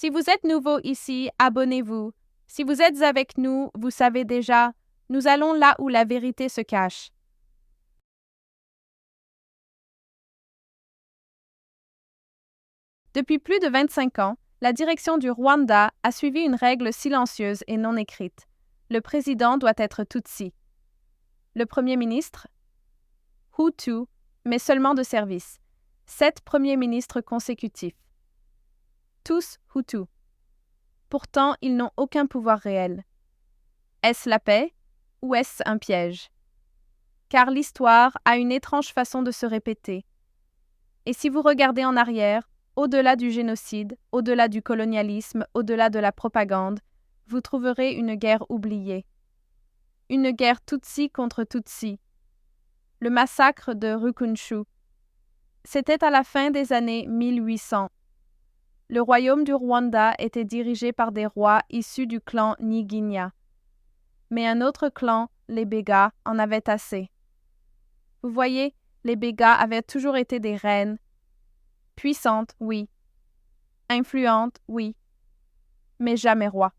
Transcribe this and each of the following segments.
Si vous êtes nouveau ici, abonnez-vous. Si vous êtes avec nous, vous savez déjà, nous allons là où la vérité se cache. Depuis plus de 25 ans, la direction du Rwanda a suivi une règle silencieuse et non écrite. Le président doit être Tutsi. Le premier ministre, Hutu, mais seulement de service. 7 premiers ministres consécutifs. Tous Hutus. Pourtant, ils n'ont aucun pouvoir réel. Est-ce la paix ou est-ce un piège? Car l'histoire a une étrange façon de se répéter. Et si vous regardez en arrière, au-delà du génocide, au-delà du colonialisme, au-delà de la propagande, vous trouverez une guerre oubliée. Une guerre Tutsi contre Tutsi. Le massacre de Rukunshu. C'était à la fin des années 1800. Le royaume du Rwanda était dirigé par des rois issus du clan Nyiginya. Mais un autre clan, les Bégas, en avait assez. Vous voyez, les Bégas avaient toujours été des reines. Puissantes, oui. Influentes, oui. Mais jamais rois.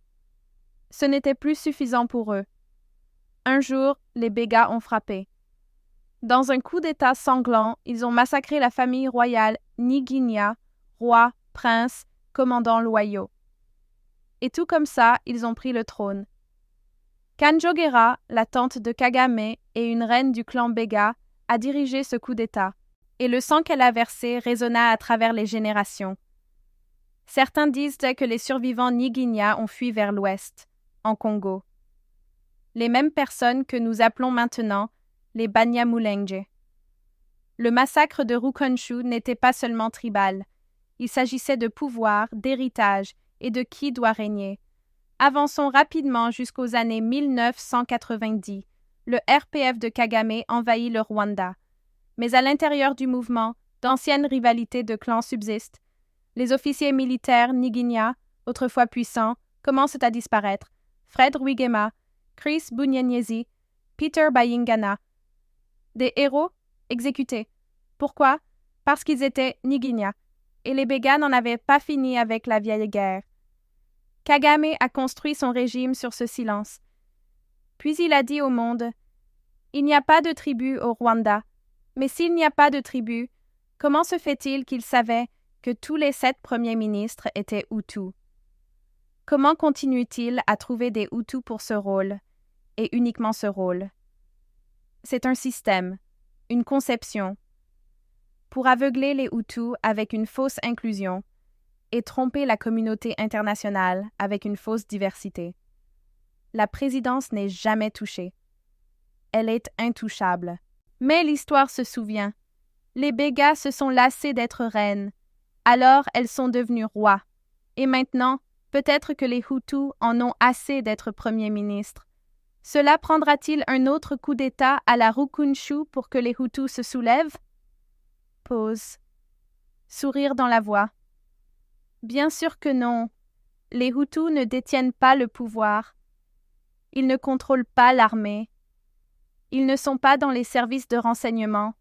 Ce n'était plus suffisant pour eux. Un jour, les Bégas ont frappé. Dans un coup d'État sanglant, ils ont massacré la famille royale Nyiginya, roi, prince, commandants loyaux. Et tout comme ça, ils ont pris le trône. Kanjogera, la tante de Kagame et une reine du clan Béga, a dirigé ce coup d'État, et le sang qu'elle a versé résonna à travers les générations. Certains disent que les survivants Nyiginya ont fui vers l'ouest, en Congo. Les mêmes personnes que nous appelons maintenant les Banyamulenge. Le massacre de Rukunshu n'était pas seulement tribal. Il s'agissait de pouvoir, d'héritage et de qui doit régner. Avançons rapidement jusqu'aux années 1990. Le RPF de Kagame envahit le Rwanda. Mais à l'intérieur du mouvement, d'anciennes rivalités de clans subsistent. Les officiers militaires Nyiginya, autrefois puissants, commencent à disparaître. Fred Rwigema, Chris Bunyenyezi, Peter Bayingana. Des héros exécutés. Pourquoi? Parce qu'ils étaient Nyiginya. Et les Bégas n'en avaient pas fini avec la vieille guerre. Kagame a construit son régime sur ce silence. Puis il a dit au monde « Il n'y a pas de tribu au Rwanda. Mais s'il n'y a pas de tribu, comment se fait-il qu'il savait que tous les 7 premiers ministres étaient Hutus? Comment continue-t-il à trouver des Hutus pour ce rôle, et uniquement ce rôle? C'est un système, une conception, pour aveugler les Hutus avec une fausse inclusion et tromper la communauté internationale avec une fausse diversité. La présidence n'est jamais touchée. Elle est intouchable. Mais l'histoire se souvient. Les Bégas se sont lassés d'être reines. Alors elles sont devenues rois. Et maintenant, peut-être que les Hutus en ont assez d'être premiers ministres. Cela prendra-t-il un autre coup d'État à la Rukunshu pour que les Hutus se soulèvent? Pause. Sourire dans la voix. Bien sûr que non. Les Hutus ne détiennent pas le pouvoir. Ils ne contrôlent pas l'armée. Ils ne sont pas dans les services de renseignement.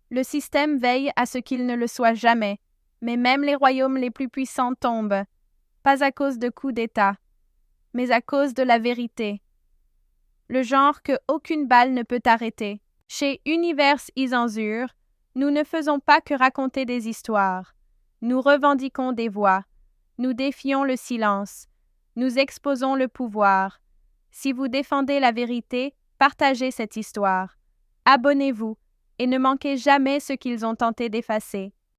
Le système veille à ce qu'il ne le soit jamais, mais même les royaumes les plus puissants tombent, pas à cause de coups d'État, mais à cause de la vérité. Le genre que aucune balle ne peut arrêter. Chez Univers Isanzur, nous ne faisons pas que raconter des histoires. Nous revendiquons des voix. Nous défions le silence. Nous exposons le pouvoir. Si vous défendez la vérité, partagez cette histoire. Abonnez-vous et ne manquez jamais ce qu'ils ont tenté d'effacer.